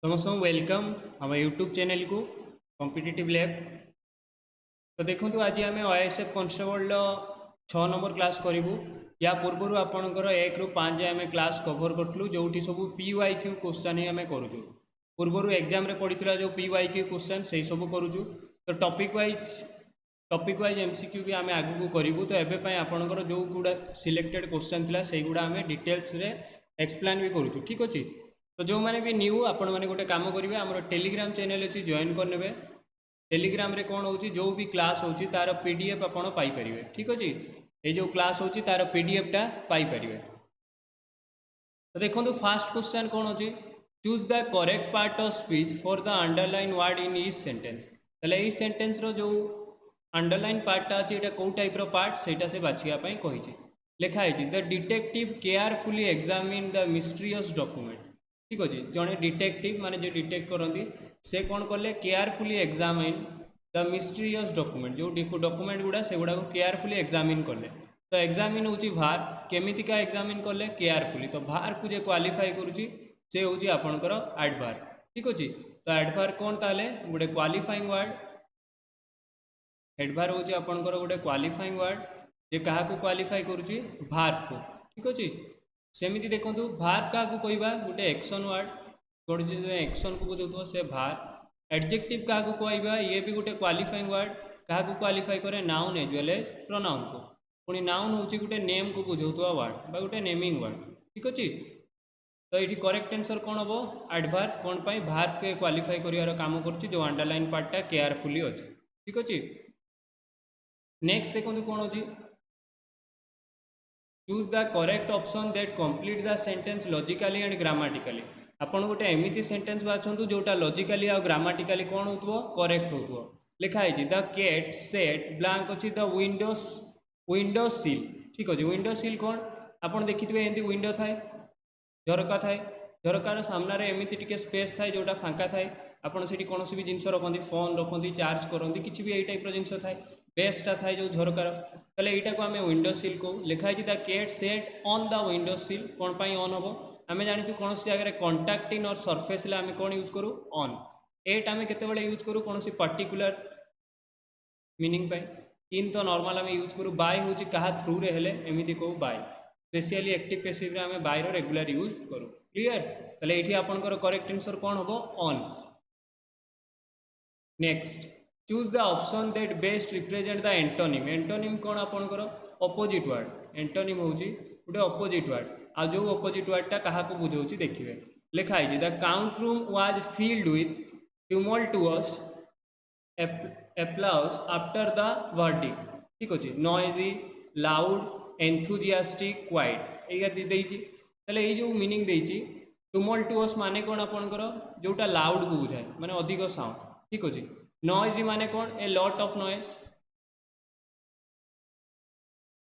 समस्त वेलकम हम YouTube channel को कॉम्पिटिटिव लैब। तो देखो आज आम ओएसएफ कॉन्स्टेबल 6 नंबर क्लास करूँ। या पूर्वर आपंकर 1 ରୁ 5 जाए आम क्लास कभर करूँ जो सब PYQ क्वेश्चन ही आम करूँ। पूर्वर एग्जाम रे पड़ता जो PYQ क्वेश्चन से सब करूँ। तो टॉपिक वाइज MCQ भी आम आगू करूँ। तो एवं आपंकर जो गुड़ा सिलेक्टेड क्वेश्चन थिला से गुड़ा आम डिटेल्स रे एक्सप्लेन भी करूँ। ठीक अच्छे। तो जो मैंने भी न्यू आपण मैंने गोटे काम करेंगे आम टेलीग्राम चैनल अच्छी जॉइन करने। टेलीग्राम रे कौन होची जो भी क्लास होची तार PDF आपण पाई परिवे। ठीक अच्छे। ये जो क्लास होची तार PDF टा पाई परिवे। तो देखो फास्ट क्वेश्चन कौन होची choose the correct part of speech for the underline word in each sentence. तले ई सेंटेंस रो जो अंडरलाइन पार्टा अच्छी एटा को टाइप रो पार्ट सेटा से बाछिया पई कहिची। लिखा है the detective carefully examine the mysterious document. ठीक अच्छे। जड़े डिटेक्टिव माने जो डिटेक्ट करती से कौन कले carefully examine the mysterious document जो डॉक्यूमेंट गुड़ा से गुड़ा केयरफुली एग्जामिन कले। तो एग्जामिन होची भार केमितिका एग्जामिन कले केयरफुली। तो भार को जे क्वालिफाई करुची से होची आपनकर एडभार। ठीक अच्छे। तो एडभार कौन ताले गोटे क्वालिफाइंग वर्ड। एडभार होची आपनकर गोटे क्वालिफाइंग वर्ड जे कहा को क्वालिफाई करुची भार को। ठीक अच्छे। सेमिति देखो भार क्या कहवा गोटे एक्शन वर्ड गोटे एक्शन को बुझाऊ से भार। एडजेक्टिव क्या कहवा ये भी गोटे क्वालिफाइंग वर्ड क्या क्वालिफाई करे noun as well as pronoun को। पुणी नाउन हूँ गोटे नेम को बुझाऊवा वर्ड गोटे नेमिंग वर्ड। ठीक अच्छे। तो ये करेक्ट आंसर कौन हम एडभार कौन पाई भार के क्वालिफाई कर काम कर जो अंडरलाइन पार्टा केयरफुली अच्छे। ठीक अच्छे। नेक्स्ट देखो कौन अच्छी choose the correct option that complete the sentence logically and grammatically. आपन गोटे एमिति सेंटेंस बाछंतु जोटा लॉजिकली और ग्रामेटिकली कौन होतबो करेक्ट होतबो। लिखा है द कैट सेट ब्लैंक अच्छी द विंडो सील। ठीक अच्छे। विंडो सील कौन आपन देखिथिबे एंती विंडो थाए झरका थाए झरकार सामने एमती टिके स्पेस थाए जोटा फांका थाए आपन सेठी कौन भी जिनस रखती फोन रखती चार्ज करती किसी भी यही टाइप जिनस थाए बेसटा थाए जो झरकार ताले एटा को आम विंडो सील को। लिखाई the cat sat on the window sill कौन पाई ऑन हम आम जानी कौन जगह कंटाक्टिंग और सरफेस आम कौन यूज करूँ ऑन। एट आम केतबेले यूज करूँ कौन पर्टिकुलर मीनिंग पाई। इन तो नॉर्मल आम यूज करूँ बाय हूँ क्या थ्रू रे हेले एमती कहू बाय। स्पेशली एक्टिव पैसिव आम बाय रेगुलर यूज करूँ। क्लियर। ताले एठी आपनकर करेक्ट आंसर कौन हम on. Next choose the option that best represent the antonym. Antonym कौन आपनकर अपोजिट वर्ड। एंटोनिम हूँ गोटे अपोजिट वर्ड आ जो अपोजिट वर्डटा क्या बुझाऊँ देखिए। लिखा है the count room was filled with tumultuous applause after the verdict। ठीक अच्छे। नॉइजी लाउड एंथुजियास्टिक क्वाइट या देती ताले ये जो मीनिंग देती टुमल्टुअस माने कौन आपनकर जोटा लाउड को बुझाए माने अधिक साउंड। ठीक अच्छे। नॉइजी माने कौन a lot of noise.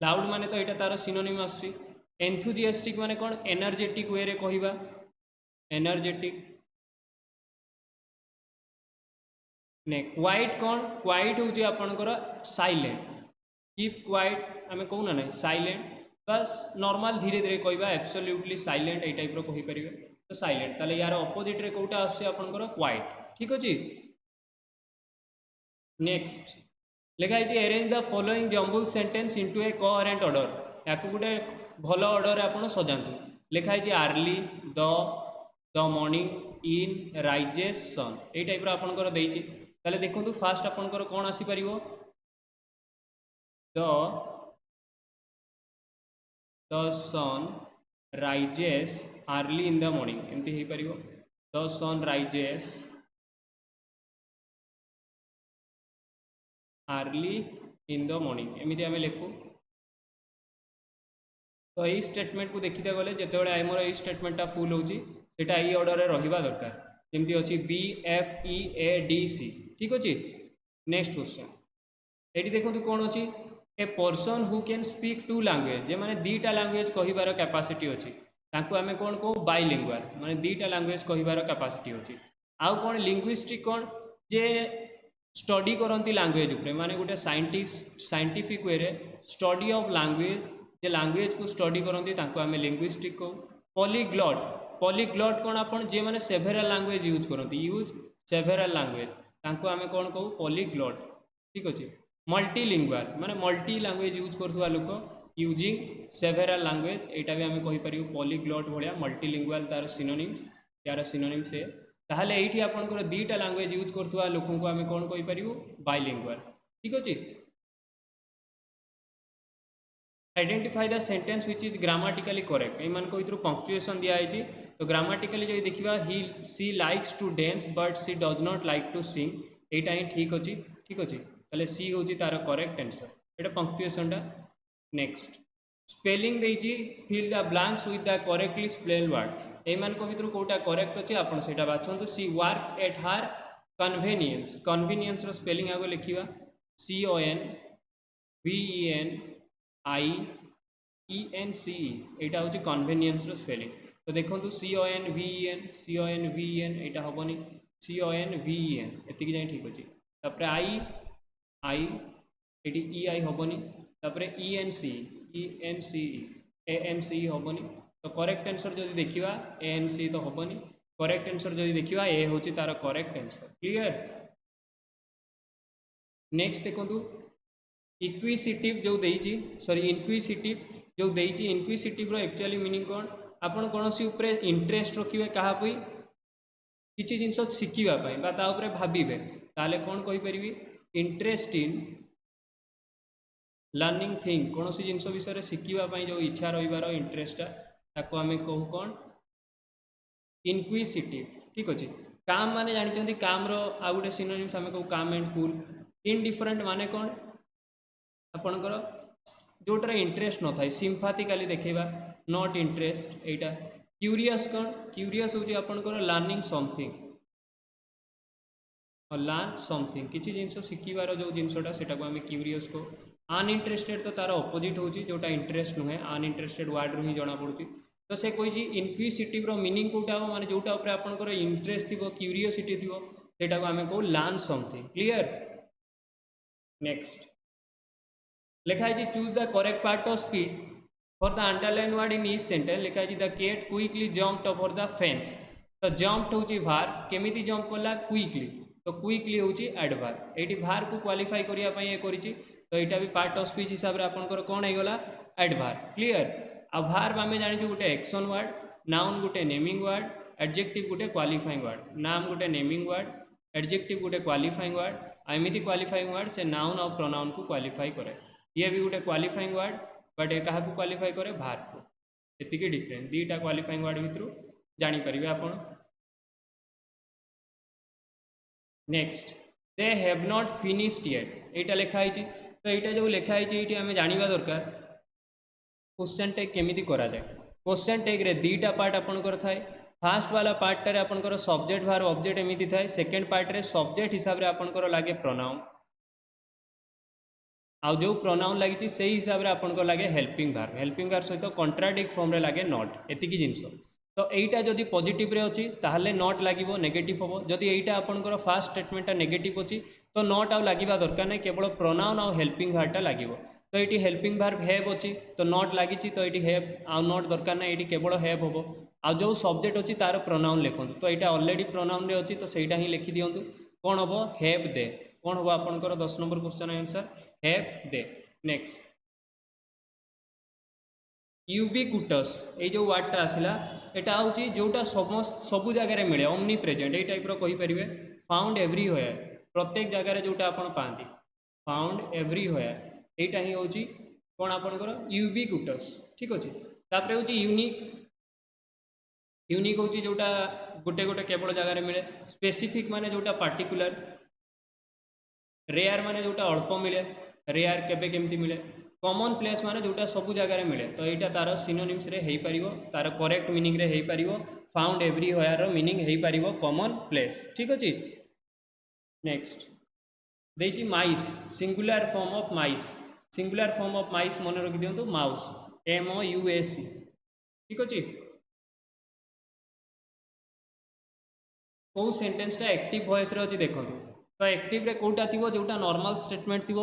Loud माने तो यहाँ तार सिनोनिम आसुची। एंथुजियास्टिक माने कौन एनर्जेटिक वे रे कहवा एनर्जेटिक। ने क्वाइट कौन क्वाइट हूँ आपनकर साइलेंट। कीप क्वाइट आम कहूना ना साइलेंट बस नॉर्मल धीरे धीरे कहवा एब्सोल्युटली साइलेंट ये टाइप कहीपर। तो साइलेंट ताले यार opposite ray Kota Askar quite. ठीक अच्छे। नेक्स्ट लिखा है arrange the following jumbled sentence into a coherent order. या गोटे भल ऑर्डर आपन सजातु। लिखा है early the morning in rises sun ये टाइप आपनकर देइछि। ताले देखंतु फास्ट आपनकर कौन आसी परिबो the sun rises early in the morning एमती हो पार। The sun rises early in the morning एमती आम लिखू। तो यही स्टेटमेंट को देखते गले जिते आमर यही स्टेटमेंटा फुल होटा ये ऑर्डर में रहा दरकार जमी अच्छी BFEADC। ठीक अच्छे। नेक्स्ट क्वेश्चन ये देखो कौन अच्छी a person who can speak 2 language जे मैंने 2टा लैंग्वेज कहिबार कैपेसिटी अच्छी आम कौन कहूँ बाइलिंगुअल माने 2टा लैंग्वेज कहिबार कैपेसिटी अच्छी। आउ कौन लिंग्विस्टिक कौन जे स्टडी करती लैंग्वेज उपरे माने गोटे साइंटिफिक वे रे study of language J language को स्टडी करती आम लिंग्विस्टिक कहू। पॉलीग्लॉट पॉलीग्लॉट कौन आपण जे माने सेवेरल लैंग्वेज यूज करती यूज सेवेरल लैंग्वेज तांको आमे कौन कहू पॉलीग्लॉट ठीक अच्छे मल्टीलिंगुअल माने मल्टी लैंग्वेज यूज करथुवा लोक यूजिंग सेवेरल लैंग्वेज एटा भी आमे कहि परियु पॉलीग्लॉट भलिया मल्टीलिंगुअल तार सिनोनिम्स यार सिनोनिम्स है ताहले एठी आपनकर दीटा लैंग्वेज यूज करथुवा लोकन को आमे कौन कहि परियु बाइलिंगुअल ठीक अच्छे identify the sentence which is grammatically correct ये मान भर पंक्चुएसन दिखाई तो ग्रामाटिकली जो देखा ही she likes to dance but she does not like to sing एटा ही ठीक अच्छे ताले सी हूँ तार करेक्ट आंसर एटा पंक्चुएसन नेक्स्ट स्पेलिंग देइछि fill the blanks with the correctly spelled word ये मान भर कोटा करेक्ट अच्छे आप बाछंतु she work at her convenience convenience row spelling आगे लिखा CONVENIENCE यहाँ हूँ कन्वेनियंस रो स्पेलिंग तो देखो CONVEN यहाँ हेनी CONVEN एतिक जाए ठीक अच्छे तापर आई ये EI हेनी तापर ENCE ANCE हेनी तो करेक्ट आंसर जो देखा ANCE तो हेनी करेक्ट आंसर जो देखा ए हूँ तार करेक्ट आंसर क्लियर नेक्स्ट देखो इक्विसिटिव जो देइछि सॉरी इनक्विसिटिव जो देइछि इनक्विसिटिव रो एक्चुअली मीनिंग कौन आपण कोनोसी उपरे इंटरेस्ट रखिबे कहा पई किछि जिंस शिखिबा पई बा ता उपरे भाबिबे ताले कोन कहि परिबी इंटरेस्ट इन लर्निंग थिंग कोनोसी जिंस विषय शिखिबा पई जो इच्छा रहिबार इंटरेस्ट ताको आमे कहू कोन इनक्विसिटिव ठीक अछि काम माने जानिचंती काम रो आ गुटे सिनोनिम्स आमे कहू काम एंड कूल इनडिफरेंट माने कोन आपणकर जोटर इंटरेस्ट न थाए सिम्फाथिकाली देखा नॉट इंटरेस्ट एटा क्यूरियस कौन क्यूरियस हूँ आपणकर लर्निंग समथिंग लर्न समथिंग किसी जिनस शिखिबार जो जिनसटा से क्यूरियस को अनइंटरेस्टेड तो तार अपोजिट हूँ जोटा इंटरेस्ट नुहे अनइंटरेस्टेड वर्ड रू ही जना पड़ी तो से कही इनक्विसिटिव मीनिंग कौटा हम माने जोटा ऊपर आपणकर इंटरेस्ट थी क्यूरियोसिटी थी सेटा को आम कहू लर्न समथिंग क्लियर नेक्स्ट लिखा है choose the correct part of speech for the underline word in each sentence लिखा है the cat quickly jumped over the fence तो जम्प्ड हूँ भार केमिति जम्प कला क्विकली तो क्विकली हूँ एडभार ये भार को क्वालिफाई करने ये करी तो यहाँ भी पार्ट ऑफ स्पीच हिसाब से आपंकर कौन होगा एडभार क्लियर आ भार आम जानी गोटे एक्शन वर्ड नाउन गोटे नेमिंग वर्ड एडजेक्टिव गोटे क्वालिफाइंग वर्ड नाम गोटे नेमिंग वर्ड एडजेक्टिव गोटे क्वालिफाइंग वर्ड एमती क्वालिफाइंग वर्ड से नाउन और प्रोनाउन को क्वालिफाई करे ये भी गोटे क्वालिफाइंग वर्ड बट ये क्या क्वालिफाई करे भार को ये डिफरेंट दीटा क्वालिफाइंग वर्ड भितर जानीपर आप next they have not finished yet यहाँ लिखाई तो यहाँ जो लिखाई ये आम जाना दरकार क्वेश्चन टैग केमिति करा जाए क्वेश्चन टैग रे दीटा पार्ट आपंकर थाए फास्ट वाला पार्टारे आपंकर सब्जेक्ट भार ऑब्जेक्ट एमती थाए सेकेंड पार्ट सब्जेक्ट हिसाब से आपंकर लगे प्रोनाउन आउ जो प्रोनाउन लगी से हिसाब से आपंकर लगे हेल्पिंग भार सहित कंट्राडिक्ट फॉर्म रे लगे नॉट एतिकी जिनस तो यहीटा जदि पॉजिटिव रे अच्छी ताहले नॉट लगे नेगेटिव हम जदि यहीटा आपंकर फास्ट स्टेटमेंटा नेगेटिव अच्छी तो नॉट आउ लगे दरकार नहीं केवल प्रोनाउन आउ हेल्पिंग भार्टा लगे तो ये हेल्पिंग भार्ब हैव अच्छी तो नॉट लगी तो ये हैव आउ नॉट दरकार ना ये केवल हैव हम आ जो सब्जेक्ट अच्छी तार प्रोनाउन लिखुँ तो यहाँ ऑलरेडी प्रोनाउन रे अच्छी तो सहीटा ही लिखि दिंतु कौन हम हैव दे कौन हम आपंकर 10 number question answer have they next ubiquitous ये जो वर्डटा आसला यहाँ हूँ जोटा समस्त सबू जगार मिले ओमनी प्रेजेंट ये टाइप रहीपर फाउंड एवरीवेयर प्रत्येक जगार जोटा आप पाती फाउंड एवरीवेयर यहाँ ही हूँ कौन आपंकर यूबिक्यूटस ठीक अच्छे तापर हूँ यूनिक यूनिक हूँ जोटा गोटे गोटे केवल जगार मिले स्पेसिफिक माने जोटा पार्टिकुलर रेयर माने जोटा अल्प मिले रेयर केबे केमती मिले कॉमन प्लेस माने जोटा सबू जगार मिले तो यहाँ तार सिनोनिम्स रे हेई परिवो तार करेक्ट मीनिंग रे हेई परिवो फाउंड एवरीवेयर रो मीनिंग हेई परिवो कॉमन प्लेस ठीक अच्छे नेक्स्ट देइछि mice singular form of mice मन रखि दियंतु माउस MOUS ठीक अच्छे कौ सेंटेंसटा एक्टिव वॉइस रे अच्छी देखो तो एक्टिव रे कोटा थी जोटा नॉर्मल स्टेटमेंट थी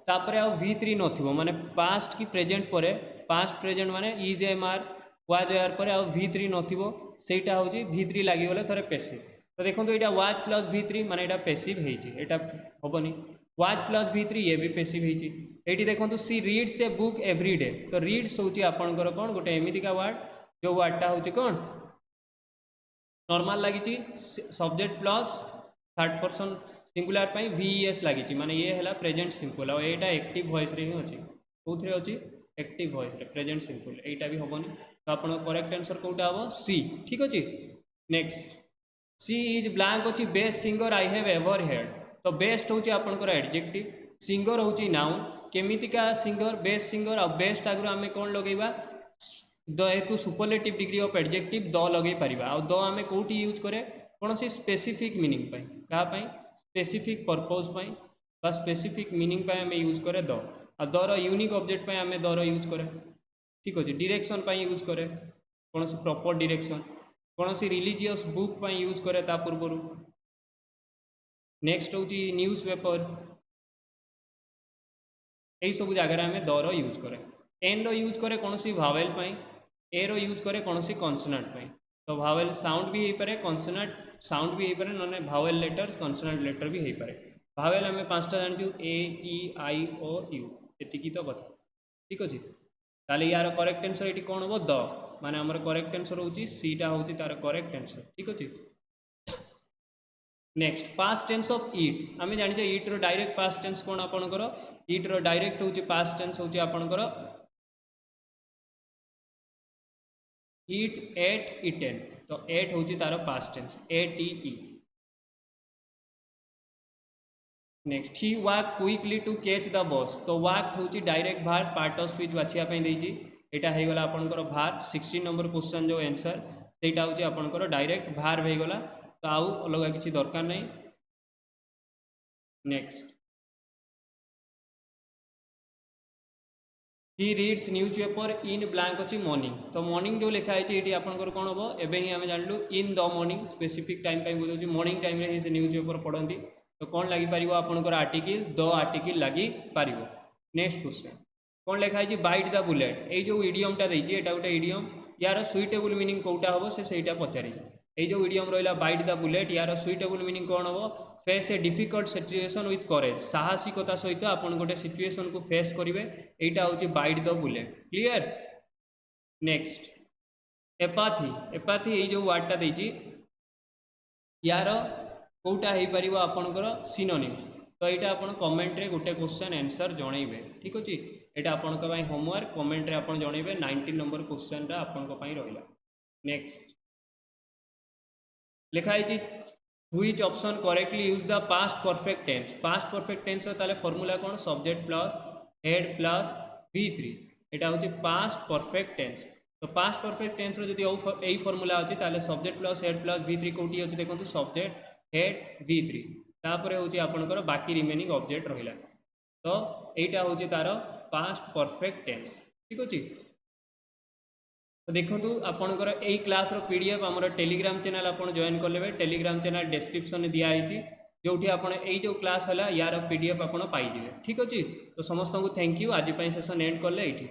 तापर आउ V3 नथिबो माने पास्ट की प्रेजेंट परे पास्ट प्रेजेंट माने इज एम आर वाज यार पर आ V3 नथिबो सेटा होची V3 लागि गले थरे पैसिव तो देखो एटा वाज प्लस V3 माने एटा पैसिव हेची एटा होबनी वाज प्लस V3 ये भी पैसिव हेची एटी देखो she reads a book every day तो रीड्स होची आपनकर कोन गोटे एमितिका वर्ड जो वर्डटा होची कोन नॉर्मल लगी subject plus third person singular पाई VES लगी माने ये हैला प्रेजेंट सिंपल और एटा एक्टिव वॉइस रे ही अछि कोथरे अछि एक्टिव वॉइस रे प्रेजेंट सिंपल एटा भी होबनी तो आपन करेक्ट आंसर कोटा हो सी ठीक अछि नेक्स्ट सी इज ब्लैंक अछि best singer I have ever heard तो बेस्ट होची आपनकर एडजेक्टिव सिंगर होची नाउन केमितिका सिंगर और बेस्ट आगु आमे कोन लगेबा द हेतु सुपरलेटिव डिग्री ऑफ एडजेक्टिव द लगे परिबा आ द आमे कोठी यूज करे कोनसी स्पेसिफिक मीनिंग पाई का पाई स्पेसिफिक पर्पस पाई बा स्पेसिफिक मीनिंग पाई आमे यूज करे द आ द रो यूनिक ऑब्जेक्ट पाई आमे द रो यूज करे ठीक अछि डायरेक्शन पाई यूज करे कोनसी प्रॉपर डायरेक्शन कोनसी रिलीजियस बुक पाई यूज करे ता पूर्वरु नेक्स्ट होची न्यूज़ पेपर एई सब जगह आमे द रो यूज करे एन रो यूज करे कोनसी भावेल पाई ए रो यूज करे कोनसी कॉन्सोनेंट पाई तो भावेल साउंड भी हेई पारे कॉन्सोनेंट साउंड भी हेई पारे नने भावेल लेटर्स कॉन्सोनेंट लेटर भी हेई पारे भावेल आमे पांचटा जानजु ए ई आई ओ यू एतिकी तो कथा ठीक अछि ताले यार करेक्ट आंसर एटी कोन हो द माने हमर करेक्ट आंसर होची सी टा होची तार करेक्ट आंसर ठीक अछि next past tense of eat आमे जानि जे ईट रो डायरेक्ट पास्ट टेंस कोन आपनकर ईट रो डायरेक्ट होची पास्ट टेंस होची आपनकर ईट एट इटेन तो एट होची तार past tense ATE next he walk quickly to catch the bus तो वाक होची डायरेक्ट भार पार्ट ऑफ स्पीच बाछिया पई देजी एटा हे गला आपनकर भार 16 नंबर क्वेश्चन जो आंसर सेटा होची आपनकर डायरेक्ट भार हे गला तो आउ अलग किसी दरकार नहीं next he reads news paper in blank अच्छी मॉर्निंग तो मॉर्निंग जो लिखा है ये आपंकर कौन हम एवं ही आम जानलु in the morning specific time पे बुझे मॉर्निंग टाइम रे से न्यूज पेपर पढ़ती तो कौन लगी पार आपंकर आर्टिकल द आर्टिकल लगी पार नेक्स्ट क्वेश्चन कौन लिखाई है बाइट द बुलेट ये जो इडियमटा देती है गोटे इडियम यार सुइटेबल मीनिंग कौटा हम से पचारि ये जो इडियम रहा बाइट द बुलेट यार सुइटेबल मीनिंग कौन हम face a difficult situation with courage साहसिकता सहित आप गोटे सिचुएशन को फेस करेंगे यहाँ हूँ bite the bullet clear next apathy apathy ये जो वर्डटा देती यार कौटा हो पार आपणकर सिनोनिम्स तो यहाँ आप कमेंट रे गोटे क्वेश्चन आंसर जनइबे ठीक अच्छे यहाँ आपण होमवर्क कमेंट रे आप जनइबे 19 नंबर क्वेश्चन आपण रहा नेक्स्ट लिखाई which option correctly use the past perfect tense ताले फॉर्मूला कौन subject plus had plus V3 यहाँ हूँ पास्ट परफेक्ट टेंस तो पास्ट परफेक्ट टेंस रो जदी यही फॉर्मूला अच्छी ताले subject plus had plus V3 कोटी अच्छी देखो सब्जेक्ट हेड V3 तापर हूँ आपंकर बाकी रिमेनिंग ऑब्जेक्ट रहा तो यहाँ हूँ तार पास्ट परफेक्ट टेंस ठीक अच्छे तो देखो आपंकर यही क्लास PDF आमर टेलीग्राम चैनल आप जॉइन कले टेलीग्राम चैनल डिस्क्रिप्शन दिखाई जो जो क्लास है यार PDF आप पाइबे ठीक अच्छे तो समस्त को थैंक यू आज सेशन एंड कले ये।